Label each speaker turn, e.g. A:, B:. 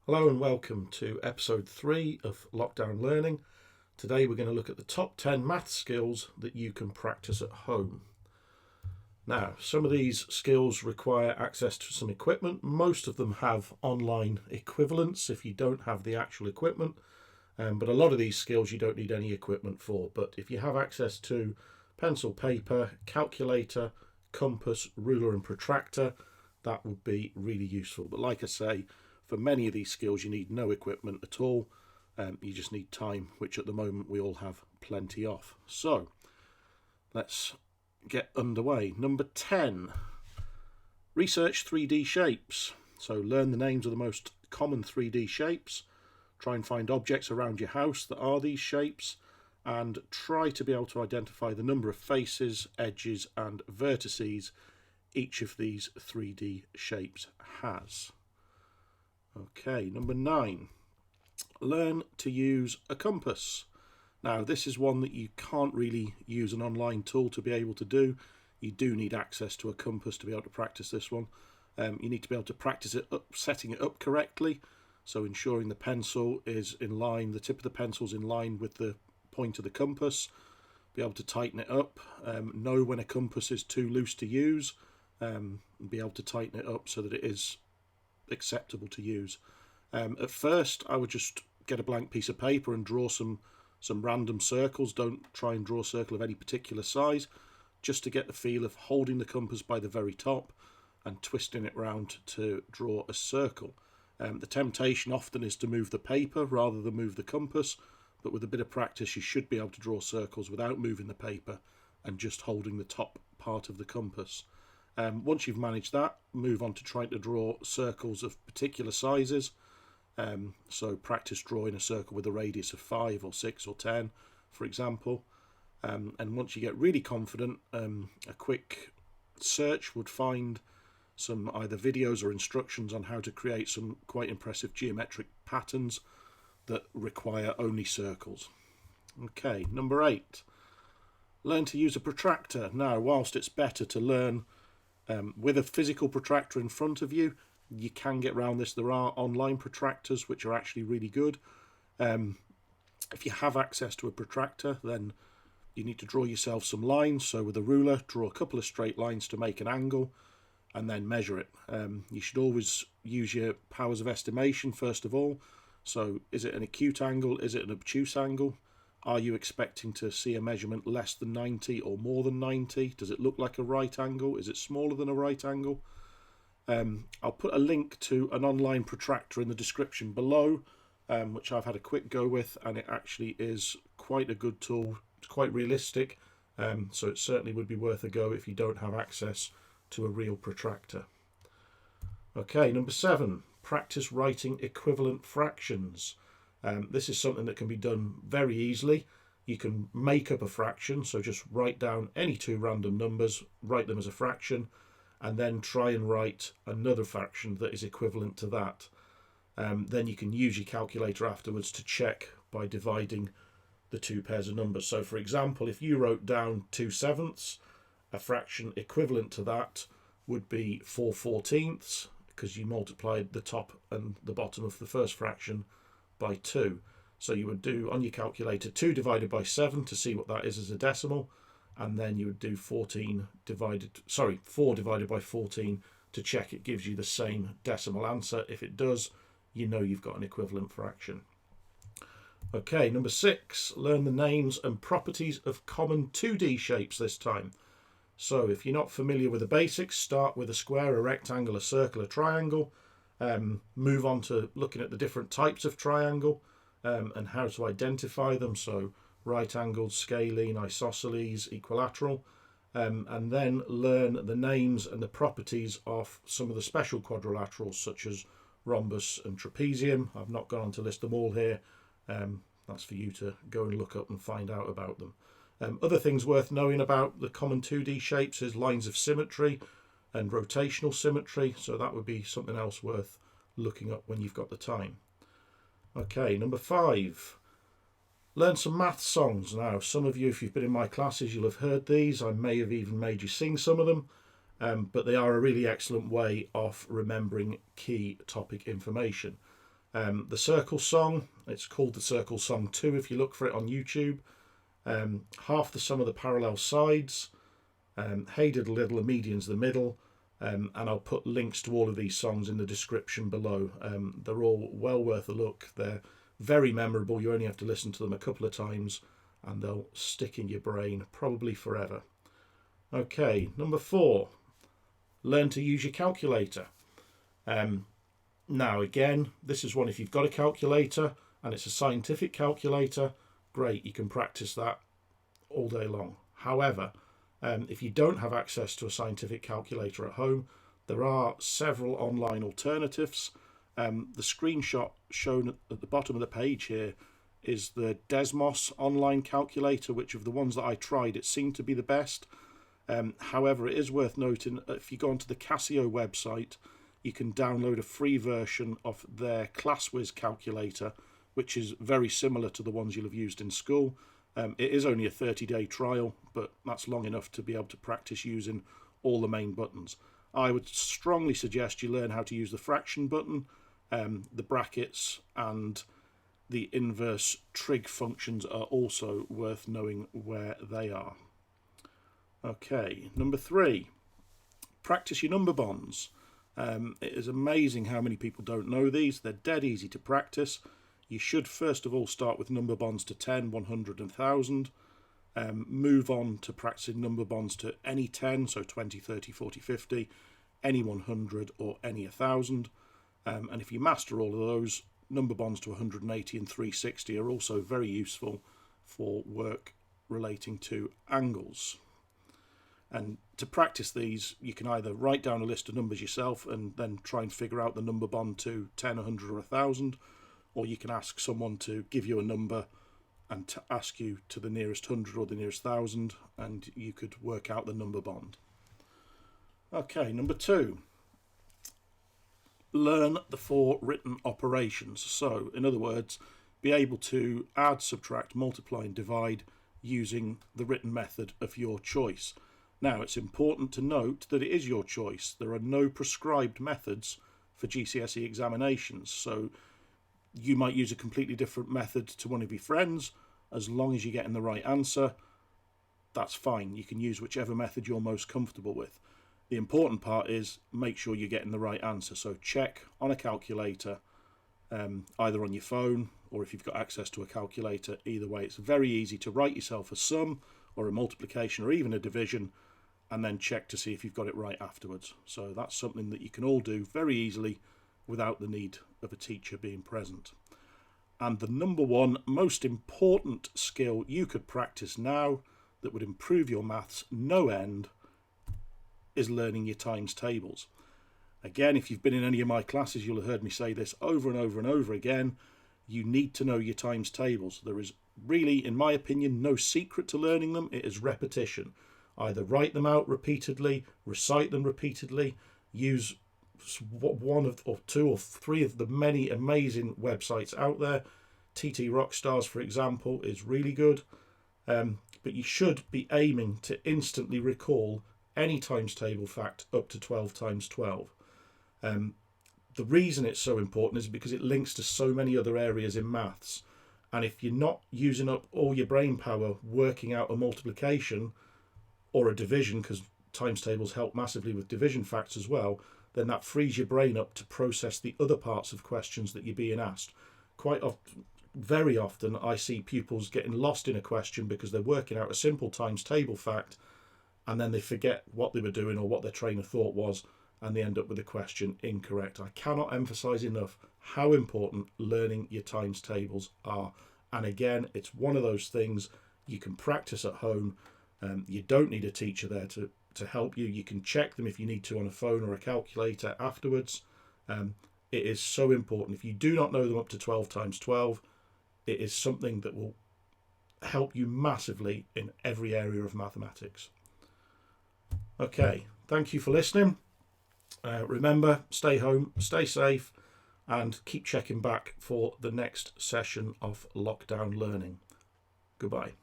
A: Hello and welcome to episode 3 of Lockdown Learning. Today we're going to look at the top 10 math skills that you can practice at home. Now, some of these skills require access to some equipment. Most of them have online equivalents if you don't have the actual equipment. But a lot of these skills you don't need any equipment for. But if you have access to pencil, paper, calculator, compass, ruler and protractor, that would be really useful. But like I say, for many of these skills, you need no equipment at all. You just need time, which at the moment we all have plenty of. So let's get underway. Number 10, research 3D shapes. So learn the names of the most common 3D shapes. Try and find objects around your house that are these shapes, and try to be able to identify the number of faces, edges and vertices each of these 3D shapes has. Okay, number 9, learn to use a compass. Now, this is one that you can't really use an online tool to be able to do. You do need access to a compass to be able to practice this one. You need to be able to practice it up, setting it up correctly. So ensuring the pencil is in line, the tip of the pencil is in line with the point of the compass. Be able to tighten it up, know when a compass is too loose to use, and be able to tighten it up so that it is acceptable to use. At first I would just get a blank piece of paper and draw some random circles. Don't try and draw a circle of any particular size, just to get the feel of holding the compass by the very top and twisting it round to draw a circle. The temptation often is to move the paper rather than move the compass, but with a bit of practice you should be able to draw circles without moving the paper and just holding the top part of the compass. Once you've managed that, move on to trying to draw circles of particular sizes. So practice drawing a circle with a radius of 5 or 6 or 10, for example. And once you get really confident, a quick search would find some either videos or instructions on how to create some quite impressive geometric patterns that require only circles. Okay, number 8, learn to use a protractor. Now, whilst it's better to learn with a physical protractor in front of you, you can get around this. There are online protractors which are actually really good. If you have access to a protractor, then you need to draw yourself some lines. So with a ruler, draw a couple of straight lines to make an angle and then measure it. You should always use your powers of estimation first of all. So is it an acute angle? Is it an obtuse angle? Are you expecting to see a measurement less than 90 or more than 90? Does it look like a right angle? Is it smaller than a right angle? I'll put a link to an online protractor in the description below, which I've had a quick go with, and it actually is quite a good tool. It's quite realistic, so it certainly would be worth a go if you don't have access to a real protractor. Okay, number 7, practice writing equivalent fractions. This is something that can be done very easily. You can make up a fraction, so just write down any two random numbers, write them as a fraction, and then try and write another fraction that is equivalent to that. Then you can use your calculator afterwards to check by dividing the two pairs of numbers. So for example, if you wrote down 2/7, a fraction equivalent to that would be 4/14, because you multiplied the top and the bottom of the first fraction by 2. So you would do on your calculator 2 divided by 7 to see what that is as a decimal, and then you would do 4 divided by 14 to check it gives you the same decimal answer. If it does, you know you've got an equivalent fraction. Okay, number 6, learn the names and properties of common 2D shapes this time. So if you're not familiar with the basics, start with a square, a rectangle, a circle, a triangle. Move on to looking at the different types of triangle and how to identify them. So right angled, scalene, isosceles, equilateral, and then learn the names and the properties of some of the special quadrilaterals such as rhombus and trapezium. I've not gone on to list them all here. That's for you to go and look up and find out about them. Other things worth knowing about the common 2D shapes is lines of symmetry and rotational symmetry, so that would be something else worth looking up when you've got the time. Okay, number 5, learn some math songs. Now, some of you, if you've been in my classes, you'll have heard these. I may have even made you sing some of them, but they are a really excellent way of remembering key topic information. The circle song, it's called the circle song 2 if you look for it on YouTube. Half the sum of the parallel sides, Hey Diddle Diddle, the median's the middle, and I'll put links to all of these songs in the description below. They're all well worth a look. They're very memorable. You only have to listen to them a couple of times and they'll stick in your brain probably forever. Okay, number 4, learn to use your calculator. Now again, this is one, if you've got a calculator and it's a scientific calculator, great, you can practice that all day long. However, if you don't have access to a scientific calculator at home, there are several online alternatives. The screenshot shown at the bottom of the page here is the Desmos online calculator, which of the ones that I tried, it seemed to be the best. However, it is worth noting, if you go onto the Casio website, you can download a free version of their ClassWiz calculator, which is very similar to the ones you'll have used in school. It is only a 30-day trial, but that's long enough to be able to practice using all the main buttons. I would strongly suggest you learn how to use the fraction button, the brackets, and the inverse trig functions are also worth knowing where they are. Okay, number 3, practice your number bonds. It is amazing how many people don't know these. They're dead easy to practice. You should first of all start with number bonds to 10, 100 and 1000. Move on to practicing number bonds to any 10, so 20, 30, 40, 50, any 100 or any 1000. And if you master all of those, number bonds to 180 and 360 are also very useful for work relating to angles. And to practice these, you can either write down a list of numbers yourself and then try and figure out the number bond to 10, 100 or 1000, or you can ask someone to give you a number and to ask you to the nearest 100 or the nearest 1000, and you could work out the number bond. Okay, number 2, learn the 4 written operations. So, in other words, be able to add, subtract, multiply and divide using the written method of your choice. Now, it's important to note that it is your choice. There are no prescribed methods for GCSE examinations, so you might use a completely different method to one of your friends. As long as you're getting the right answer, that's fine. You can use whichever method you're most comfortable with. The important part is make sure you're getting the right answer. So check on a calculator, either on your phone or if you've got access to a calculator. Either way, it's very easy to write yourself a sum or a multiplication or even a division, and then check to see if you've got it right afterwards. So that's something that you can all do very easily without the need of a teacher being present. And the number 1 most important skill you could practice now that would improve your maths no end is learning your times tables. Again, if you've been in any of my classes, you'll have heard me say this over and over and over again. You need to know your times tables. There is really, in my opinion, no secret to learning them. It is repetition. Either write them out repeatedly, recite them repeatedly, use one of or 2 or 3 of the many amazing websites out there. TT Rockstars, for example, is really good. But you should be aiming to instantly recall any times table fact up to 12 times 12. The reason it's so important is because it links to so many other areas in maths. And if you're not using up all your brain power working out a multiplication or a division, because times tables help massively with division facts as well, then that frees your brain up to process the other parts of questions that you're being asked. Quite often, very often, I see pupils getting lost in a question because they're working out a simple times table fact and then they forget what they were doing or what their train of thought was, and they end up with the question incorrect. I cannot emphasize enough how important learning your times tables are. And again, it's one of those things you can practice at home. You don't need a teacher there to help you. You can check them if you need to on a phone or a calculator afterwards. It is so important. If you do not know them up to 12 times 12, it is something that will help you massively in every area of mathematics. Okay, thank you for listening. Remember, stay home, stay safe, and keep checking back for the next session of lockdown learning. Goodbye.